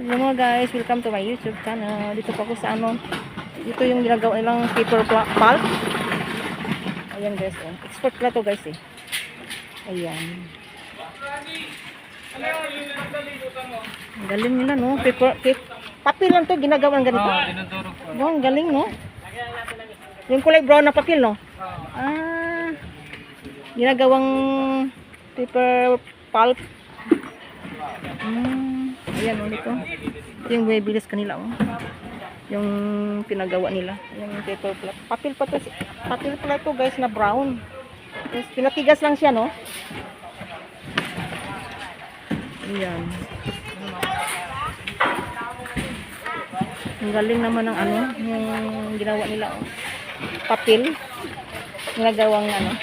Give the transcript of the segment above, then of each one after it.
Hello mga guys, welcome to my YouTube channel. Dito po ako sa ano, dito yung ginagawa nilang paper pulp. Ayan guys, oh. Export pala to guys eh. Ayan. Ang galing nila no, papel lang to, ginagawa ng ganito. Oh, ang galing no. Yung kulay brown na papel no. Ah, ginagawang paper pulp. Ayan o nito. Ito yung bibilis kanila o. Yung pinagawa nila. Yung paper plat. Papel pa to. Papel pala to guys na brown. Yes, pinatigas lang siya no. Ayan. Ang galing naman ng ano. Yung ginawa nila o. Papel. Ginagawang ano.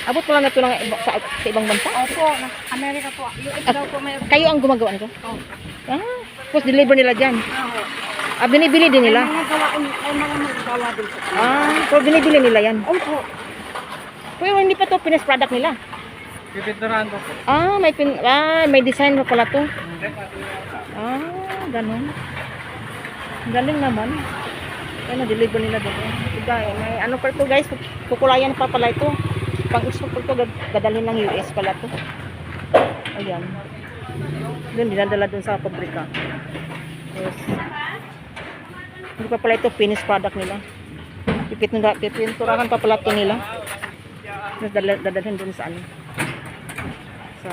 Abot mo lang na ito lang sa ibang bansa? Opo, Amerika po. US daw po may... Kayo ang gumagawa nito? Oh. Ah, tapos deliver nila dyan. Opo. Ah, binibili din nila? Ay mga magawa din po. Ah, so binibili nila yan? Opo. Pero hindi pa to finished product nila? Pipinturahan po. Ah, may design pa pala to. Ah, ganun. Galing naman. Kaya na-deliver nila dito. May ano pa ito guys, kukulayan pa pala ito. Pang-export po ito, gadalhin ng US pala ito. Ayan. Doon, dinadala doon sa pabrika. Yes. Hindi pa pala ito finished product nila. Pipinturahan pa pala ito nila. Dadalhin doon sa ano. Sa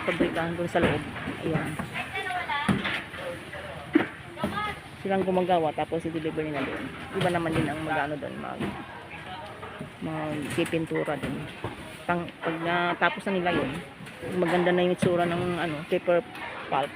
pabrika, doon sa loob. Ayan. Silang gumagawa tapos i-deliver nila doon. Iba naman din ang mag-ano doon, magpipintura din. Pag natapos na nila yun, maganda na yung itsura ng ano, paper pulp.